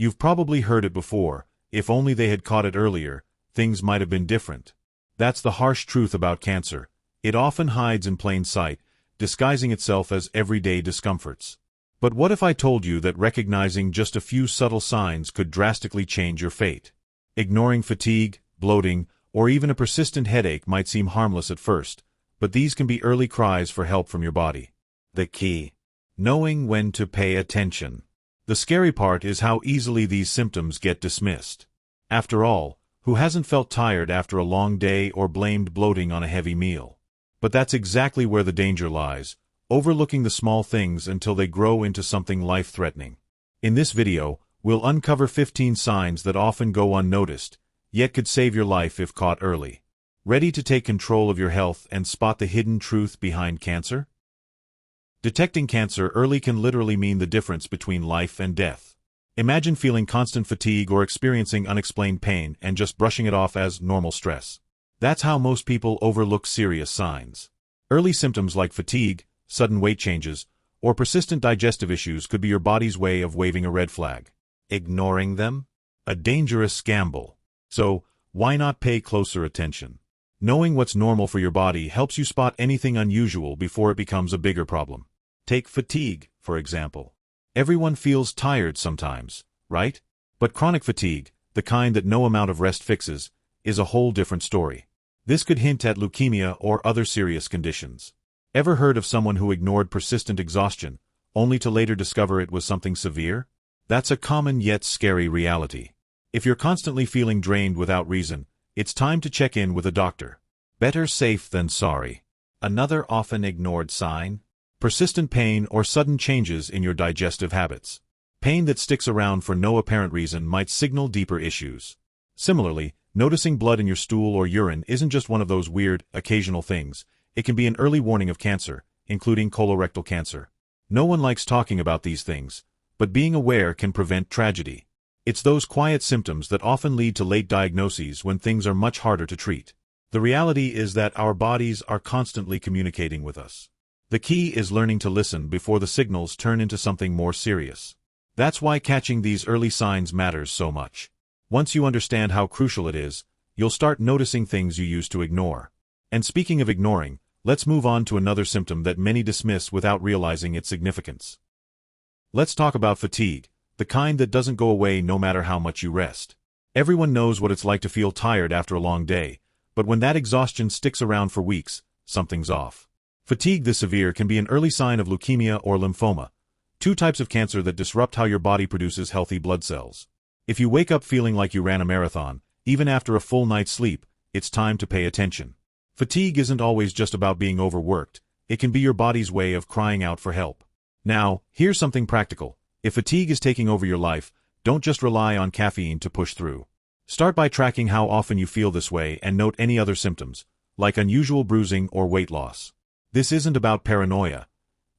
You've probably heard it before: if only they had caught it earlier, things might have been different. That's the harsh truth about cancer. It often hides in plain sight, disguising itself as everyday discomforts. But what if I told you that recognizing just a few subtle signs could drastically change your fate? Ignoring fatigue, bloating, or even a persistent headache might seem harmless at first, but these can be early cries for help from your body. The key: knowing when to pay attention. The scary part is how easily these symptoms get dismissed. After all, who hasn't felt tired after a long day or blamed bloating on a heavy meal? But that's exactly where the danger lies: overlooking the small things until they grow into something life-threatening. In this video, we'll uncover 15 signs that often go unnoticed, yet could save your life if caught early. Ready to take control of your health and spot the hidden truth behind cancer? Detecting cancer early can literally mean the difference between life and death. Imagine feeling constant fatigue or experiencing unexplained pain and just brushing it off as normal stress. That's how most people overlook serious signs. Early symptoms like fatigue, sudden weight changes, or persistent digestive issues could be your body's way of waving a red flag. Ignoring them? A dangerous gamble. So, why not pay closer attention? Knowing what's normal for your body helps you spot anything unusual before it becomes a bigger problem. Take fatigue, for example. Everyone feels tired sometimes, right? But chronic fatigue, the kind that no amount of rest fixes, is a whole different story. This could hint at leukemia or other serious conditions. Ever heard of someone who ignored persistent exhaustion, only to later discover it was something severe? That's a common yet scary reality. If you're constantly feeling drained without reason, it's time to check in with a doctor. Better safe than sorry. Another often ignored sign: persistent pain or sudden changes in your digestive habits. Pain that sticks around for no apparent reason might signal deeper issues. Similarly, noticing blood in your stool or urine isn't just one of those weird, occasional things. It can be an early warning of cancer, including colorectal cancer. No one likes talking about these things, but being aware can prevent tragedy. It's those quiet symptoms that often lead to late diagnoses when things are much harder to treat. The reality is that our bodies are constantly communicating with us. The key is learning to listen before the signals turn into something more serious. That's why catching these early signs matters so much. Once you understand how crucial it is, you'll start noticing things you used to ignore. And speaking of ignoring, let's move on to another symptom that many dismiss without realizing its significance. Let's talk about fatigue, the kind that doesn't go away no matter how much you rest. Everyone knows what it's like to feel tired after a long day, but when that exhaustion sticks around for weeks, something's off. Fatigue this severe can be an early sign of leukemia or lymphoma, two types of cancer that disrupt how your body produces healthy blood cells. If you wake up feeling like you ran a marathon, even after a full night's sleep, it's time to pay attention. Fatigue isn't always just about being overworked. It can be your body's way of crying out for help. Now, here's something practical. If fatigue is taking over your life, don't just rely on caffeine to push through. Start by tracking how often you feel this way and note any other symptoms, like unusual bruising or weight loss. This isn't about paranoia.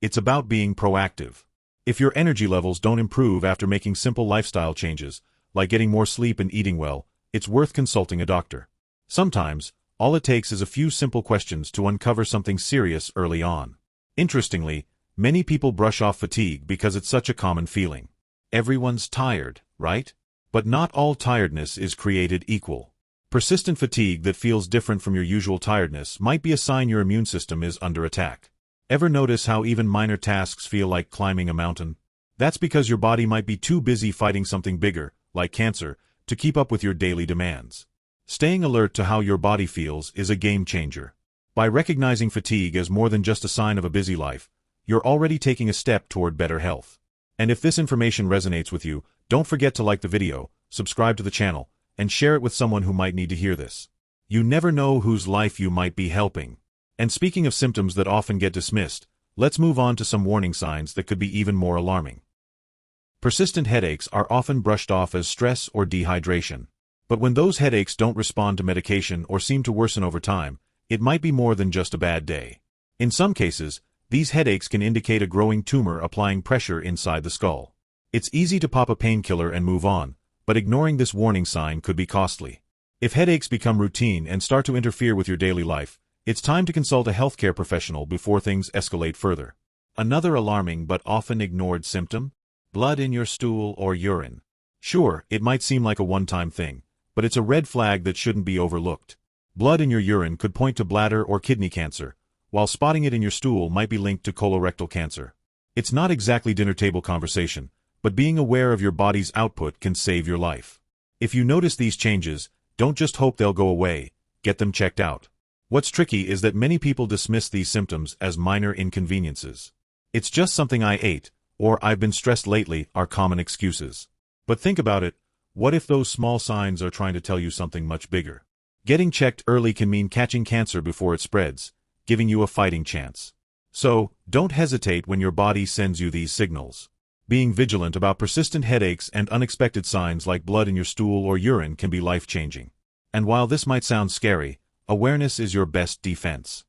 It's about being proactive. If your energy levels don't improve after making simple lifestyle changes, like getting more sleep and eating well, it's worth consulting a doctor. Sometimes, all it takes is a few simple questions to uncover something serious early on. Interestingly, many people brush off fatigue because it's such a common feeling. Everyone's tired, right? But not all tiredness is created equal. Persistent fatigue that feels different from your usual tiredness might be a sign your immune system is under attack. Ever notice how even minor tasks feel like climbing a mountain? That's because your body might be too busy fighting something bigger, like cancer, to keep up with your daily demands. Staying alert to how your body feels is a game changer. By recognizing fatigue as more than just a sign of a busy life, you're already taking a step toward better health. And if this information resonates with you, don't forget to like the video, subscribe to the channel, and share it with someone who might need to hear this. You never know whose life you might be helping. And speaking of symptoms that often get dismissed, let's move on to some warning signs that could be even more alarming. Persistent headaches are often brushed off as stress or dehydration. But when those headaches don't respond to medication or seem to worsen over time, it might be more than just a bad day. In some cases, these headaches can indicate a growing tumor applying pressure inside the skull. It's easy to pop a painkiller and move on, but ignoring this warning sign could be costly. If headaches become routine and start to interfere with your daily life, it's time to consult a healthcare professional before things escalate further. Another alarming but often ignored symptom? Blood in your stool or urine. Sure, it might seem like a one-time thing, but it's a red flag that shouldn't be overlooked. Blood in your urine could point to bladder or kidney cancer, while spotting it in your stool might be linked to colorectal cancer. It's not exactly dinner table conversation, but being aware of your body's output can save your life. If you notice these changes, don't just hope they'll go away, get them checked out. What's tricky is that many people dismiss these symptoms as minor inconveniences. It's just something I ate, or I've been stressed lately are common excuses. But think about it, what if those small signs are trying to tell you something much bigger? Getting checked early can mean catching cancer before it spreads, giving you a fighting chance. So, don't hesitate when your body sends you these signals. Being vigilant about persistent headaches and unexpected signs like blood in your stool or urine can be life-changing. And while this might sound scary, awareness is your best defense.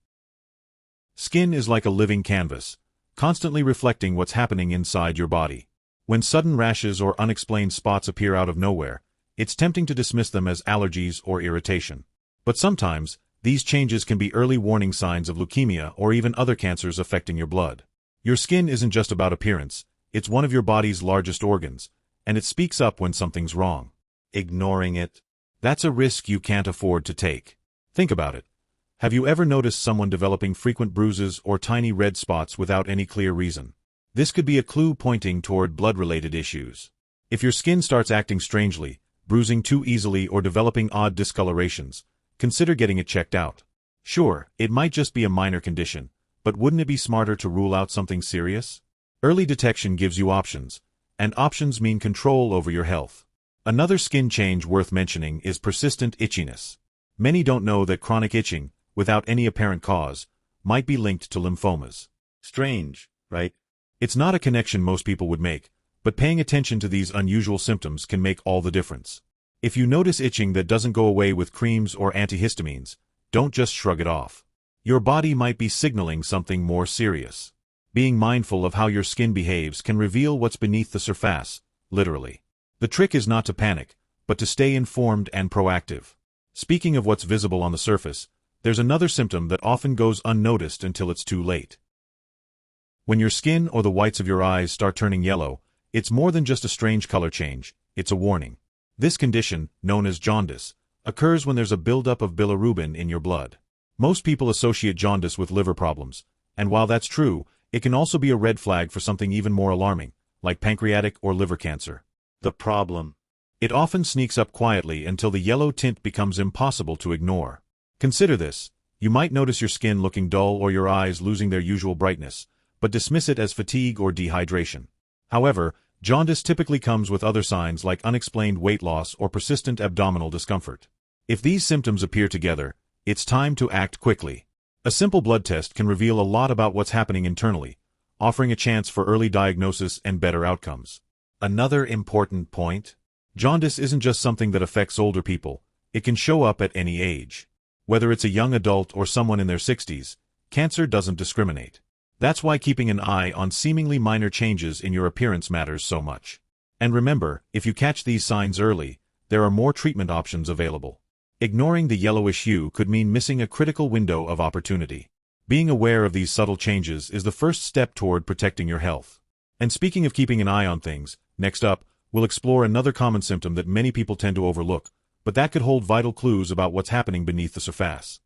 Skin is like a living canvas, constantly reflecting what's happening inside your body. When sudden rashes or unexplained spots appear out of nowhere, it's tempting to dismiss them as allergies or irritation. But sometimes, these changes can be early warning signs of leukemia or even other cancers affecting your blood. Your skin isn't just about appearance, it's one of your body's largest organs, and it speaks up when something's wrong. Ignoring it? That's a risk you can't afford to take. Think about it. Have you ever noticed someone developing frequent bruises or tiny red spots without any clear reason? This could be a clue pointing toward blood-related issues. If your skin starts acting strangely, bruising too easily or developing odd discolorations, consider getting it checked out. Sure, it might just be a minor condition, but wouldn't it be smarter to rule out something serious? Early detection gives you options, and options mean control over your health. Another skin change worth mentioning is persistent itchiness. Many don't know that chronic itching, without any apparent cause, might be linked to lymphomas. Strange, right? It's not a connection most people would make, but paying attention to these unusual symptoms can make all the difference. If you notice itching that doesn't go away with creams or antihistamines, don't just shrug it off. Your body might be signaling something more serious. Being mindful of how your skin behaves can reveal what's beneath the surface, literally. The trick is not to panic, but to stay informed and proactive. Speaking of what's visible on the surface, there's another symptom that often goes unnoticed until it's too late. When your skin or the whites of your eyes start turning yellow, it's more than just a strange color change, it's a warning. This condition, known as jaundice, occurs when there's a buildup of bilirubin in your blood. Most people associate jaundice with liver problems, and while that's true, it can also be a red flag for something even more alarming, like pancreatic or liver cancer. The problem? It often sneaks up quietly until the yellow tint becomes impossible to ignore. Consider this. You might notice your skin looking dull or your eyes losing their usual brightness, but dismiss it as fatigue or dehydration. However, jaundice typically comes with other signs like unexplained weight loss or persistent abdominal discomfort. If these symptoms appear together, it's time to act quickly. A simple blood test can reveal a lot about what's happening internally, offering a chance for early diagnosis and better outcomes. Another important point: jaundice isn't just something that affects older people, it can show up at any age. Whether it's a young adult or someone in their 60s, cancer doesn't discriminate. That's why keeping an eye on seemingly minor changes in your appearance matters so much. And remember, if you catch these signs early, there are more treatment options available. Ignoring the yellowish hue could mean missing a critical window of opportunity. Being aware of these subtle changes is the first step toward protecting your health. And speaking of keeping an eye on things, next up, we'll explore another common symptom that many people tend to overlook, but that could hold vital clues about what's happening beneath the surface.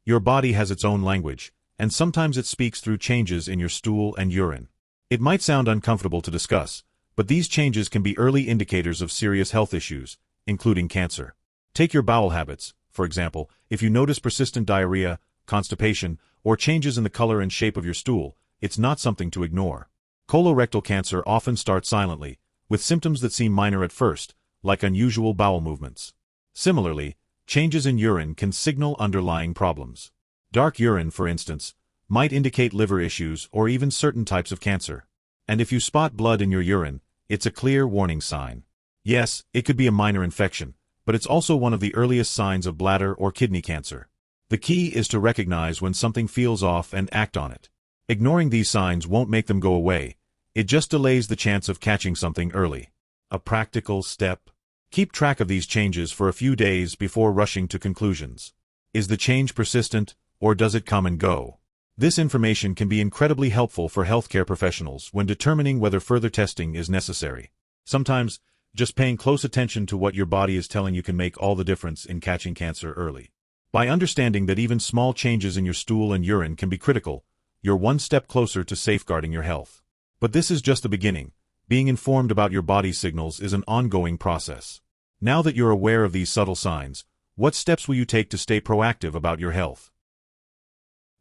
Your body has its own language, and sometimes it speaks through changes in your stool and urine. It might sound uncomfortable to discuss, but these changes can be early indicators of serious health issues, including cancer. Take your bowel habits, for example. If you notice persistent diarrhea, constipation, or changes in the color and shape of your stool, it's not something to ignore. Colorectal cancer often starts silently, with symptoms that seem minor at first, like unusual bowel movements. Similarly, changes in urine can signal underlying problems. Dark urine, for instance, might indicate liver issues or even certain types of cancer. And if you spot blood in your urine, it's a clear warning sign. Yes, it could be a minor infection, but it's also one of the earliest signs of bladder or kidney cancer. The key is to recognize when something feels off and act on it. Ignoring these signs won't make them go away, it just delays the chance of catching something early. A practical step: keep track of these changes for a few days before rushing to conclusions. Is the change persistent, or does it come and go? This information can be incredibly helpful for healthcare professionals when determining whether further testing is necessary. Sometimes, Just paying close attention to what your body is telling you can make all the difference in catching cancer early. By understanding that even small changes in your stool and urine can be critical, you're one step closer to safeguarding your health. But this is just the beginning. Being informed about your body's signals is an ongoing process. Now that you're aware of these subtle signs, what steps will you take to stay proactive about your health?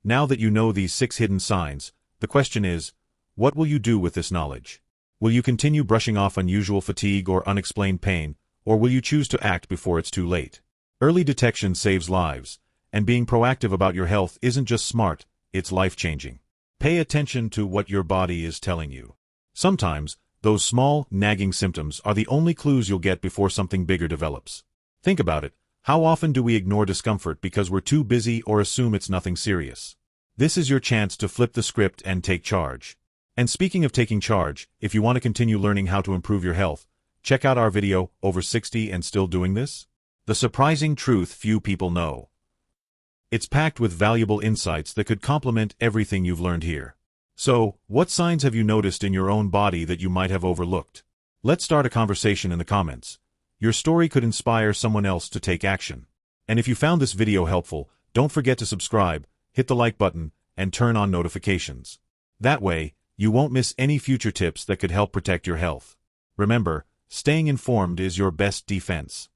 Now that you know these 6 hidden signs, the question is, what will you do with this knowledge? Will you continue brushing off unusual fatigue or unexplained pain, or will you choose to act before it's too late? Early detection saves lives, and being proactive about your health isn't just smart, it's life-changing. Pay attention to what your body is telling you. Sometimes, those small, nagging symptoms are the only clues you'll get before something bigger develops. Think about it. How often do we ignore discomfort because we're too busy or assume it's nothing serious? This is your chance to flip the script and take charge. And speaking of taking charge, if you want to continue learning how to improve your health, check out our video, Over 60 and Still Doing This? The surprising truth few people know. It's packed with valuable insights that could complement everything you've learned here. So, what signs have you noticed in your own body that you might have overlooked? Let's start a conversation in the comments. Your story could inspire someone else to take action. And if you found this video helpful, don't forget to subscribe, hit the like button, and turn on notifications. That way, you won't miss any future tips that could help protect your health. Remember, staying informed is your best defense.